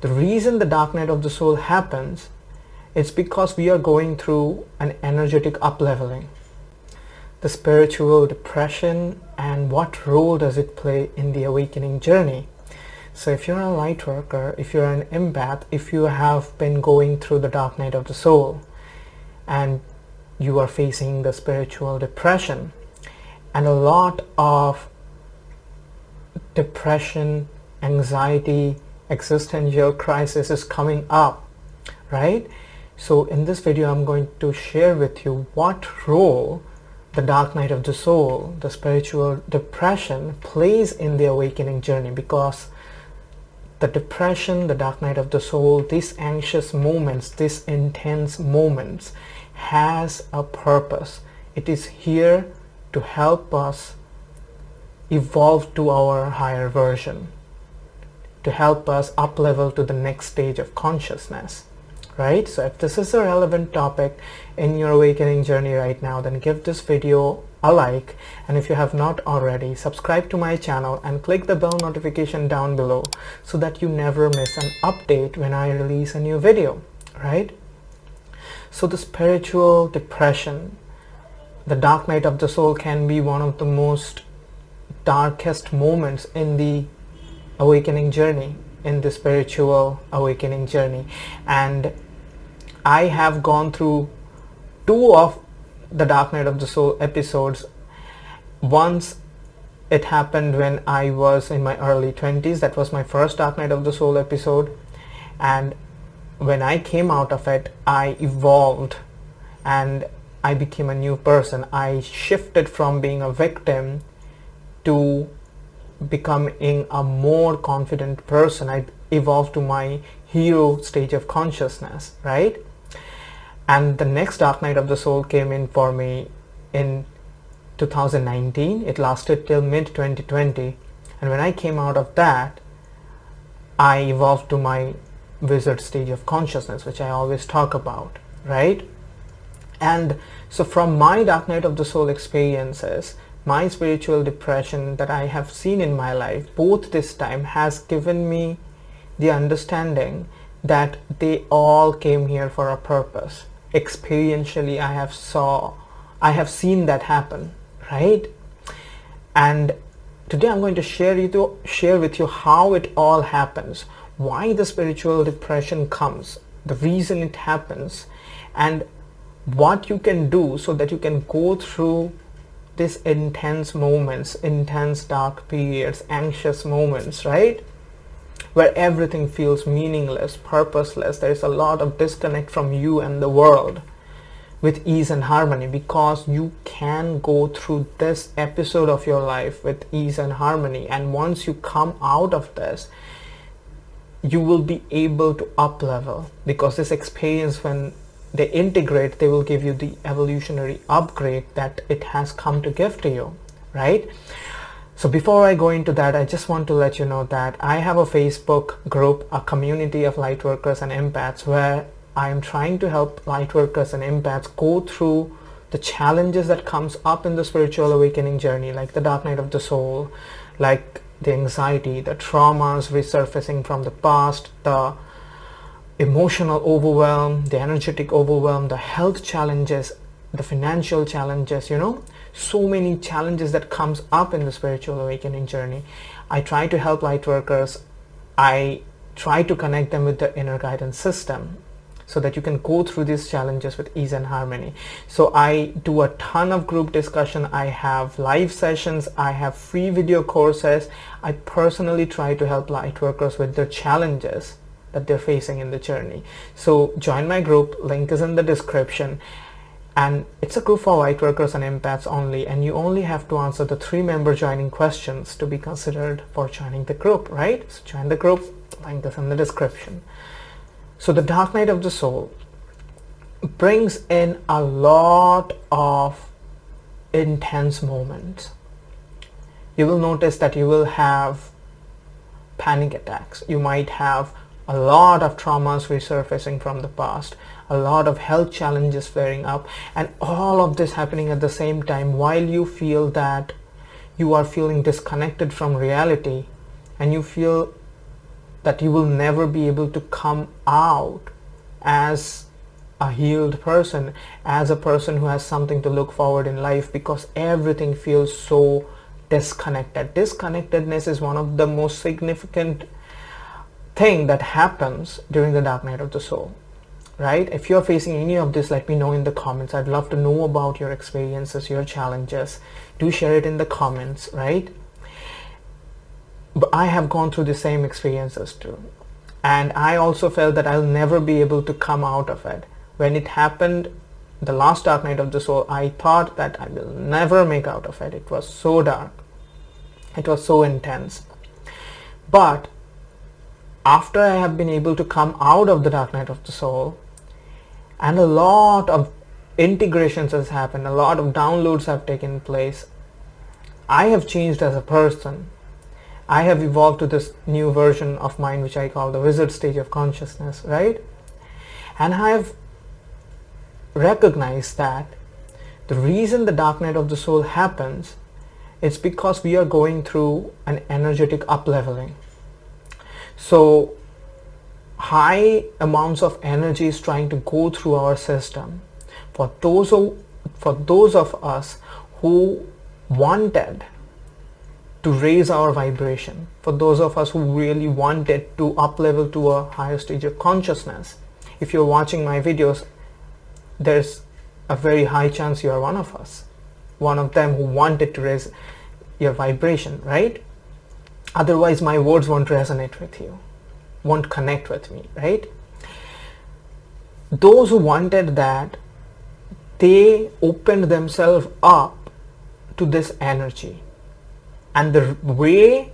The reason the dark night of the soul happens, it's because we are going through an energetic up-leveling. The spiritual depression, and what role does it play in the awakening journey? So if you're a light worker, if you're an empath, if you have been going through the dark night of the soul and you are facing the spiritual depression, and a lot of depression, anxiety, existential crisis is coming up, right? So in this video I'm going to share with you what role the dark night of the soul, the spiritual depression, plays in the awakening journey, because the depression, the dark night of the soul, these anxious moments, these intense moments has a purpose. It is here to help us evolve to our higher version, to help us up level to the next stage of consciousness, right? So if this is a relevant topic in your awakening journey right now, then give this video a like, and if you have not already, subscribe to my channel and click the bell notification down below so that you never miss an update when I release a new video, right? So the spiritual depression, the dark night of the soul, can be one of the most darkest moments in the awakening journey, in the spiritual awakening journey. And I have gone through 2 of the dark night of the soul episodes. Once it happened when I was in my early 20s. That was my first dark night of the soul episode, and when I came out of it, I evolved and I became a new person. I shifted from being a victim to becoming a more confident person. I evolved to my hero stage of consciousness, right? And the next dark night of the soul came in for me in 2019. It lasted till mid 2020, and when I came out of that, I evolved to my wizard stage of consciousness, which I always talk about, right? And so from my dark night of the soul experiences, my spiritual depression that I have seen in my life, both this time, has given me the understanding that they all came here for a purpose. Experientially, I have seen that happen, right? And today I'm going to share with you how it all happens, why the spiritual depression comes, the reason it happens, and what you can do so that you can go through these intense moments, intense dark periods, anxious moments, right? Where everything feels meaningless, purposeless. There is a lot of disconnect from you and the world, with ease and harmony, because you can go through this episode of your life with ease and harmony. And once you come out of this, you will be able to up level, because this experience, when they integrate, they will give you the evolutionary upgrade that it has come to give to you, right? So before I go into that, I just want to let you know that I have a Facebook group, a community of lightworkers and empaths, where I am trying to help lightworkers and empaths go through the challenges that comes up in the spiritual awakening journey, like the dark night of the soul, like the anxiety, the traumas resurfacing from the past, the emotional overwhelm, the energetic overwhelm, the health challenges, the financial challenges, so many challenges that comes up in the spiritual awakening journey. I try to help light workers. I try to connect them with the inner guidance system so that you can go through these challenges with ease and harmony. So I do a ton of group discussion. I have live sessions. I have free video courses. I personally try to help light workers with their challenges that they're facing in the journey. So join my group. Link is in the description. And it's a group for light workers and empaths only, and you only have to answer the 3 member joining questions to be considered for joining the group, right? So join the group, link is in the description. So the dark night of the soul brings in a lot of intense moments. You will notice that you will have panic attacks. You might have a lot of traumas resurfacing from the past, a lot of health challenges flaring up, and all of this happening at the same time while you feel that you are feeling disconnected from reality, and you feel that you will never be able to come out as a healed person, as a person who has something to look forward in life, because everything feels so disconnected. Disconnectedness is one of the most significant thing that happens during the dark night of the soul, right? If you're facing any of this, let me know in the comments. I'd love to know about your experiences, your challenges. Do share it in the comments, right? But I have gone through the same experiences too, and I also felt that I'll never be able to come out of it. When it happened, the last dark night of the soul, I thought that I will never make out of it. It was so dark, it was so intense. But after I have been able to come out of the dark night of the soul, and a lot of integrations has happened, a lot of downloads have taken place, I have changed as a person. I have evolved to this new version of mine, which I call the wizard stage of consciousness, right? And I have recognized that the reason the dark night of the soul happens is because we are going through an energetic up-leveling. So high amounts of energy is trying to go through our system. For those of us who wanted to raise our vibration, for those of us who really wanted to up level to a higher stage of consciousness, if you're watching my videos, there's a very high chance you are one of us, one of them who wanted to raise your vibration, right? Otherwise my words won't resonate with you, won't connect with me, right? Those who wanted that, they opened themselves up to this energy. And the way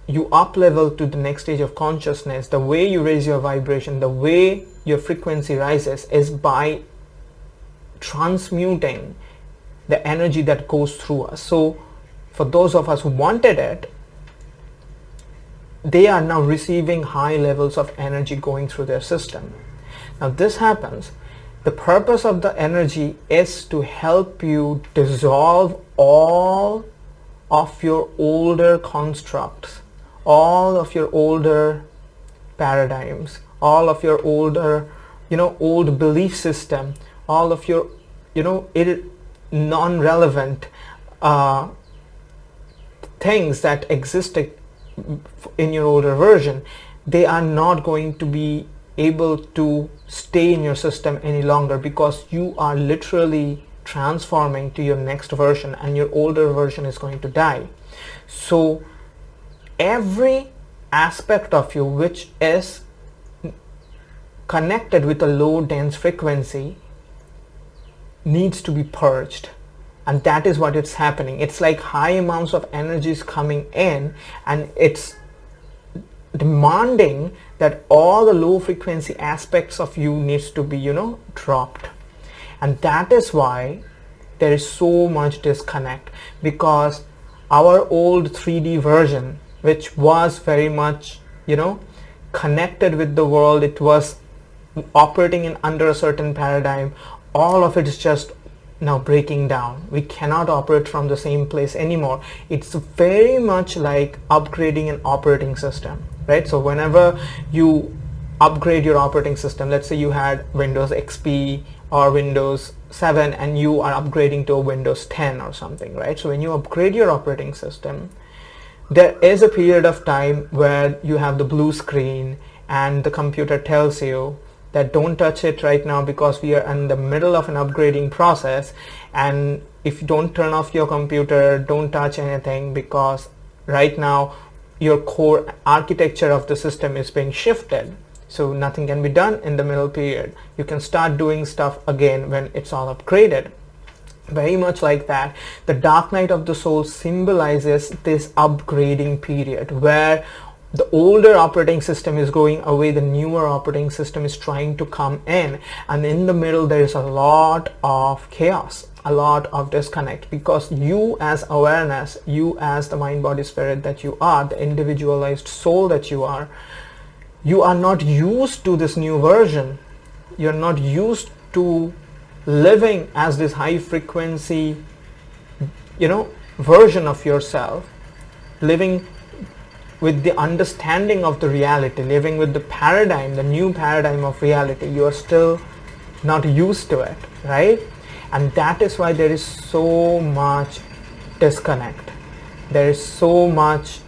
you up level to the next stage of consciousness, the way you raise your vibration, the way your frequency rises, is by transmuting the energy that goes through us. So for those of us who wanted it, they are now receiving high levels of energy going through their system. Now this happens, the purpose of the energy is to help you dissolve all of your older constructs, all of your older paradigms, all of your older, old belief system, all of your, non-relevant things that existed in your older version. They are not going to be able to stay in your system any longer, because you are literally transforming to your next version, and your older version is going to die. So every aspect of you which is connected with a low dense frequency needs to be purged, and that is what it's happening. It's like high amounts of energy is coming in, and it's demanding that all the low frequency aspects of you needs to be dropped. And that is why there is so much disconnect, because our old 3D version, which was very much connected with the world, it was operating in under a certain paradigm, all of it is just now breaking down. We cannot operate from the same place anymore. It's very much like upgrading an operating system, right? So whenever you upgrade your operating system, let's say you had Windows XP or Windows 7 and you are upgrading to a Windows 10 or something, right? So when you upgrade your operating system, there is a period of time where you have the blue screen and the computer tells you that don't touch it right now because we are in the middle of an upgrading process, and if you don't turn off your computer, don't touch anything, because right now your core architecture of the system is being shifted, so nothing can be done in the middle period. You can start doing stuff again when it's all upgraded. Very much like that, the dark night of the soul symbolizes this upgrading period where the older operating system is going away, the newer operating system is trying to come in, and in the middle there is a lot of chaos, a lot of disconnect, because you as awareness, you as the mind, body, spirit that you are, the individualized soul that you are not used to this new version. You're not used to living as this high frequency version of yourself, living with the understanding of the reality, living with the paradigm, the new paradigm of reality, you are still not used to it, right? And that is why there is so much disconnect. There is so much,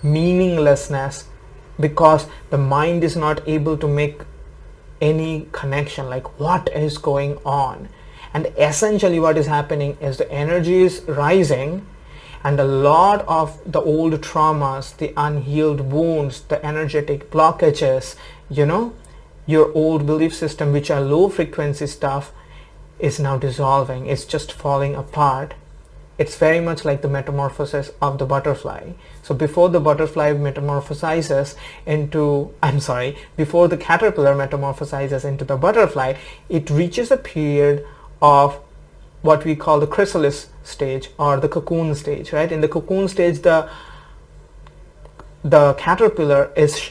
meaninglessness, because the mind is not able to make any connection, like what is going on. And essentially what is happening is the energy is rising, and a lot of the old traumas, the unhealed wounds, the energetic blockages, your old belief system, which are low frequency stuff, is now dissolving. It's just falling apart. It's very much like the metamorphosis of the butterfly. So before the butterfly metamorphosizes into, before the caterpillar metamorphosizes into the butterfly, it reaches a period of what we call the chrysalis stage or the cocoon stage, right? In the cocoon stage, the caterpillar is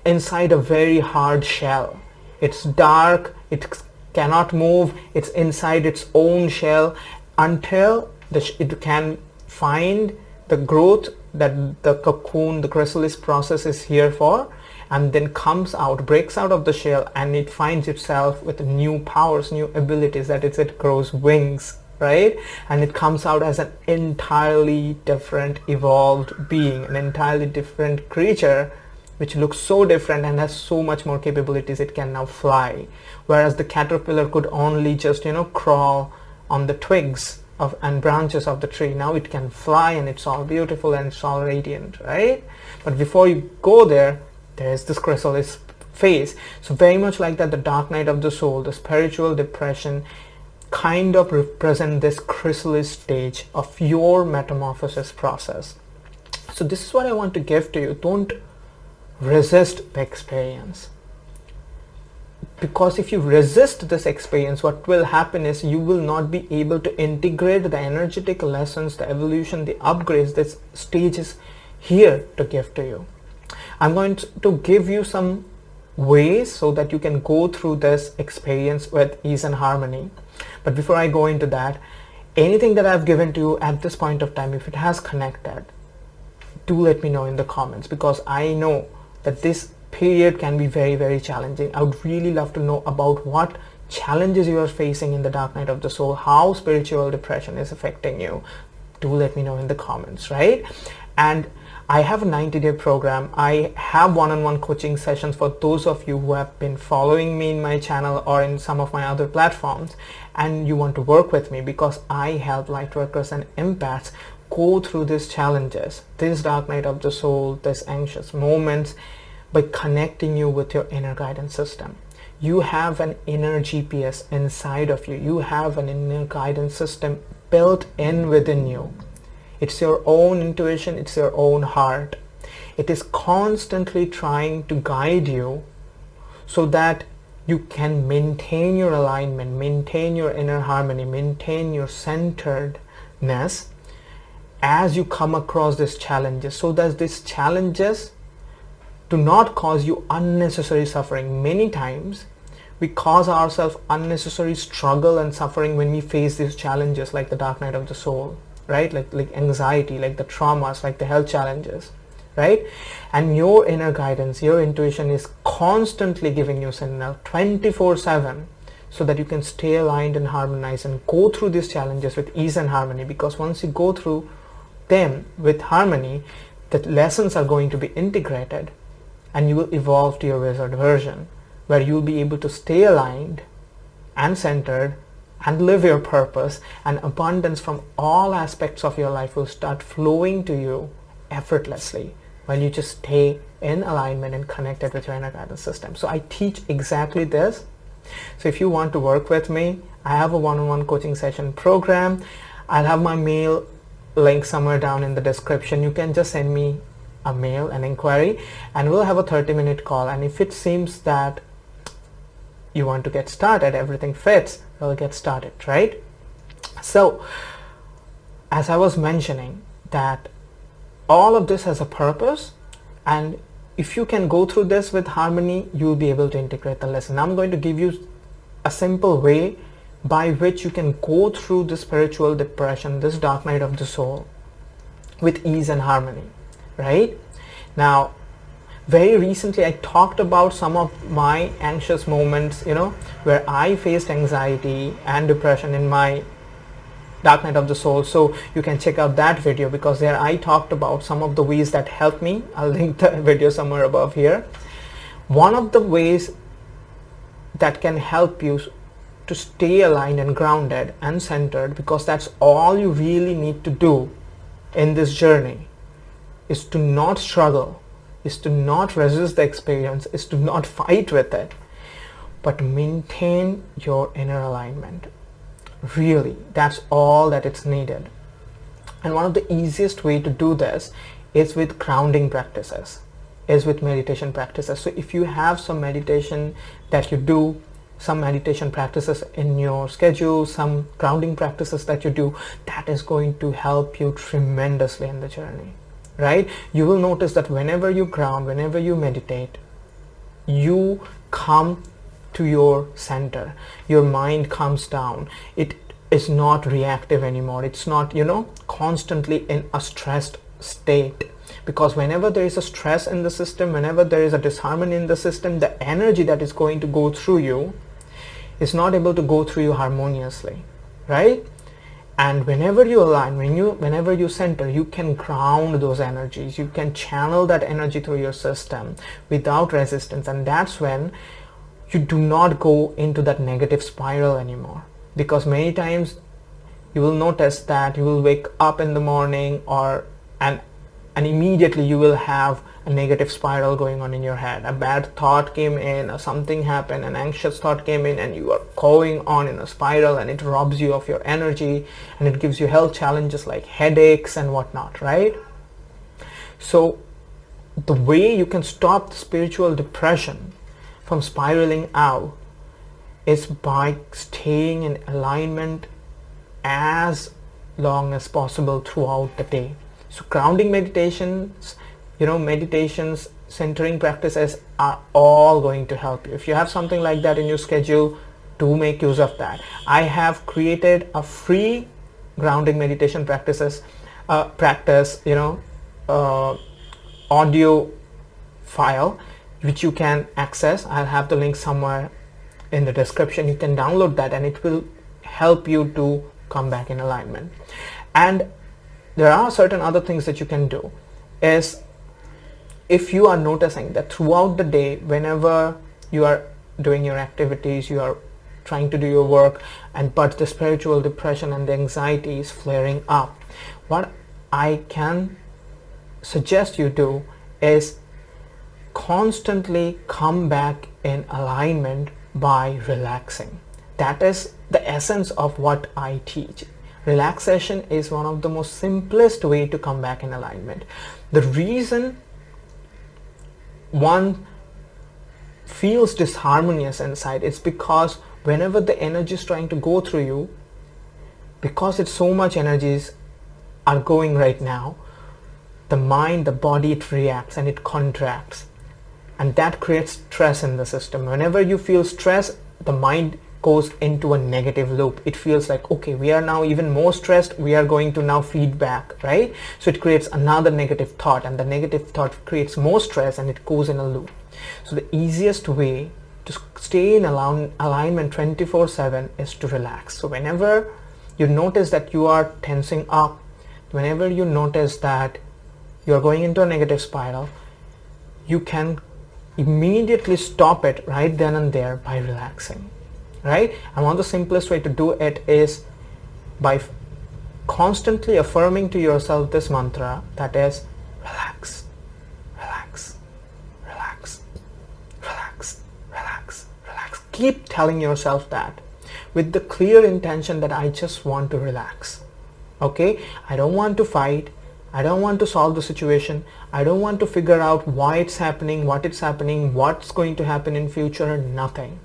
inside a very hard shell. It's dark, it cannot move, it's inside its own shell until it can find the growth that the cocoon, the chrysalis process is here for, and then comes out, breaks out of the shell, and it finds itself with new powers, new abilities. That is, it grows wings, right? And it comes out as an entirely different evolved being, an entirely different creature, which looks so different and has so much more capabilities. It can now fly, whereas the caterpillar could only just crawl on the twigs and branches of the tree. Now it can fly, and it's all beautiful and it's all radiant, right? But before you go there is this chrysalis phase. So very much like that, the dark night of the soul, the spiritual depression, kind of represent this chrysalis stage of your metamorphosis process. So this is what I want to give to you. Don't resist the experience, because if you resist this experience, what will happen is you will not be able to integrate the energetic lessons, the evolution, the upgrades this stage is here to give to you. I'm going to give you some ways so that you can go through this experience with ease and harmony. But before I go into that, anything that I've given to you at this point of time, if it has connected, do let me know in the comments, because I know that this period can be very, very challenging. I would really love to know about what challenges you are facing in the dark night of the soul, how spiritual depression is affecting you. Do let me know in the comments, right? And I have a 90-day program. I have one-on-one coaching sessions for those of you who have been following me in my channel or in some of my other platforms, and you want to work with me, because I help lightworkers and empaths go through these challenges, this dark night of the soul, these anxious moments, by connecting you with your inner guidance system. You have an inner GPS inside of you. You have an inner guidance system built in within you. It's your own intuition, it's your own heart. It is constantly trying to guide you so that you can maintain your alignment, maintain your inner harmony, maintain your centeredness as you come across these challenges, so that these challenges do not cause you unnecessary suffering. Many times we cause ourselves unnecessary struggle and suffering when we face these challenges, like the dark night of the soul, right? Like anxiety, like the traumas, like the health challenges, right? And your inner guidance, your intuition is constantly giving you signal 24/7, so that you can stay aligned and harmonized and go through these challenges with ease and harmony. Because once you go through them with harmony, the lessons are going to be integrated, and you will evolve to your wizard version, where you'll be able to stay aligned and centered and live your purpose, and abundance from all aspects of your life will start flowing to you effortlessly when you just stay in alignment and connected with your inner guidance system. So I teach exactly this. So if you want to work with me, I have a one-on-one coaching session program. I'll have my mail link somewhere down in the description. You can just send me a mail, an inquiry, and we'll have a 30-minute call. And if it seems that you want to get started, everything fits, we'll get started, right? So as I was mentioning, that all of this has a purpose, and if you can go through this with harmony, you'll be able to integrate the lesson. I'm going to give you a simple way by which you can go through the spiritual depression, this dark night of the soul, with ease and harmony. right? Now, very recently I talked about some of my anxious moments, where I faced anxiety and depression in my Dark Night of the Soul. So you can check out that video, because there I talked about some of the ways that helped me. I'll link the video somewhere above here. One of the ways that can help you to stay aligned and grounded and centered, because that's all you really need to do in this journey, is to not struggle, is to not resist the experience, is to not fight with it, but maintain your inner alignment. Really, that's all that it's needed. And one of the easiest way to do this is with grounding practices, is with meditation practices. So if you have some meditation that you do, some meditation practices in your schedule, some grounding practices that you do, that is going to help you tremendously in the journey, right? You will notice that whenever you ground, whenever you meditate, you come to your center, your mind comes down. It is not reactive anymore. It's not, constantly in a stressed state, because whenever there is a stress in the system, whenever there is a disharmony in the system, the energy that is going to go through you is not able to go through you harmoniously, right? And whenever you align, whenever you center, you can ground those energies, you can channel that energy through your system without resistance. And that's when you do not go into that negative spiral anymore. Because many times you will notice that you will wake up in the morning and immediately you will have a negative spiral going on in your head. A bad thought came in, or something happened, an anxious thought came in, and you are going on in a spiral, and it robs you of your energy, and it gives you health challenges like headaches and whatnot, right? So the way you can stop the spiritual depression from spiraling out is by staying in alignment as long as possible throughout the day. So grounding meditations, meditations, centering practices are all going to help you. If you have something like that in your schedule, do make use of that. I have created a free grounding meditation audio file which you can access. I'll have the link somewhere in the description. You can download that, and it will help you to come back in alignment. And there are certain other things that you can do. Is if you are noticing that throughout the day, whenever you are doing your activities, you are trying to do your work, but the spiritual depression and the anxiety is flaring up, what I can suggest you do is constantly come back in alignment by relaxing. That is the essence of what I teach. Relaxation is one of the most simplest way to come back in alignment. The reason one feels disharmonious inside is because whenever the energy is trying to go through you, because it's so much energies are going right now, the mind, the body, it reacts and it contracts, and that creates stress in the system. Whenever you feel stress, the mind goes into a negative loop. It feels like, okay, we are now even more stressed, we are going to now feed back, right? So it creates another negative thought, and the negative thought creates more stress, and it goes in a loop. So the easiest way to stay in alignment 24/7 is to relax. So whenever you notice that you are tensing up, whenever you notice that you're going into a negative spiral, you can immediately stop it right then and there by relaxing, right? And one of the simplest way to do it is by constantly affirming to yourself this mantra, that is, relax, relax, relax, relax, relax, relax. Keep telling yourself that with the clear intention that I just want to relax. Okay, I don't want to fight, I don't want to solve the situation, I don't want to figure out why it's happening, what it's happening, what's going to happen in future, nothing.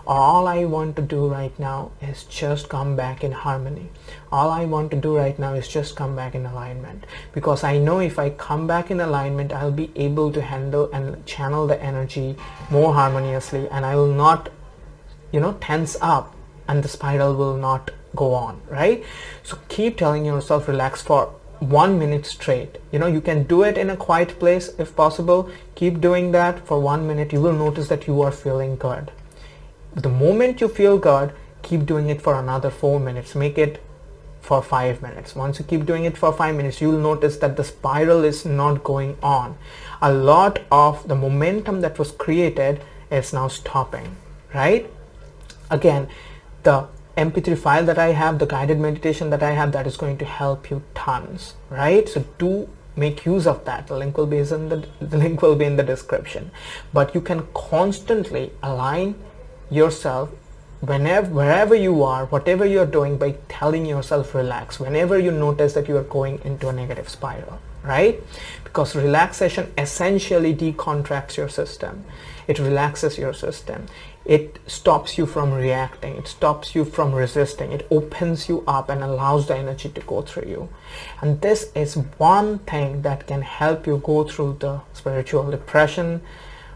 All I want to do right now is just come back in harmony. All I want to do right now is just come back in alignment, because I know if I come back in alignment, I'll be able to handle and channel the energy more harmoniously, and I will not, tense up, and the spiral will not go on, right? So keep telling yourself relax for 1 minute straight. You can do it in a quiet place if possible. Keep doing that for 1 minute. You will notice that you are feeling good. The moment you feel good, keep doing it for another 4 minutes. Make it for 5 minutes. Once you keep doing it for 5 minutes, you'll notice that the spiral is not going on. A lot of the momentum that was created is now stopping, right? Again, the MP3 file that I have, the guided meditation that I have, that is going to help you tons, right? So do make use of that. The link will be in the description. But you can constantly align yourself wherever you are, whatever you're doing, by telling yourself relax whenever you notice that you are going into a negative spiral, right? Because relaxation essentially decontracts your system. It relaxes your system. It stops you from reacting. It stops you from resisting. It opens you up and allows the energy to go through you. And this is one thing that can help you go through the spiritual depression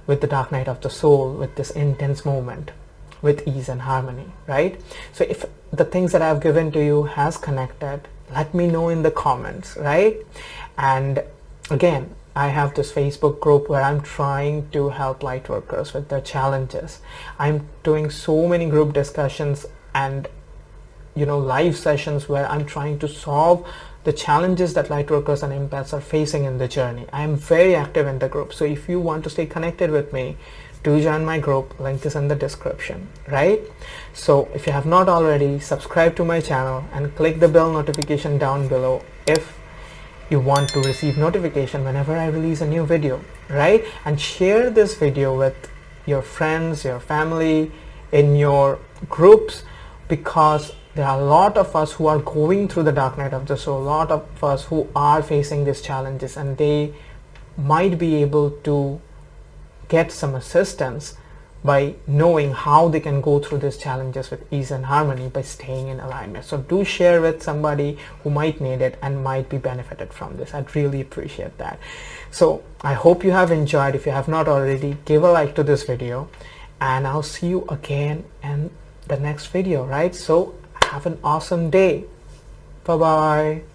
with the dark night of the soul, with this intense moment, with ease and harmony, right? So if the things that I've given to you has connected, let me know in the comments, right? And again, I have this Facebook group where I'm trying to help light workers with their challenges. I'm doing so many group discussions and live sessions where I'm trying to solve the challenges that light workers and empaths are facing in the journey. I am very active in the group. So if you want to stay connected with me, do join my group. Link is in the description, right? So if you have not already, subscribe to my channel and click the bell notification down below if you want to receive notification whenever I release a new video, right? And share this video with your friends, your family, in your groups, because there are a lot of us who are going through the dark night of the soul, a lot of us who are facing these challenges, and they might be able to get some assistance by knowing how they can go through these challenges with ease and harmony by staying in alignment. So do share with somebody who might need it and might be benefited from this. I'd really appreciate that. So I hope you have enjoyed. If you have not already, give a like to this video, and I'll see you again in the next video, right? So have an awesome day. Bye bye.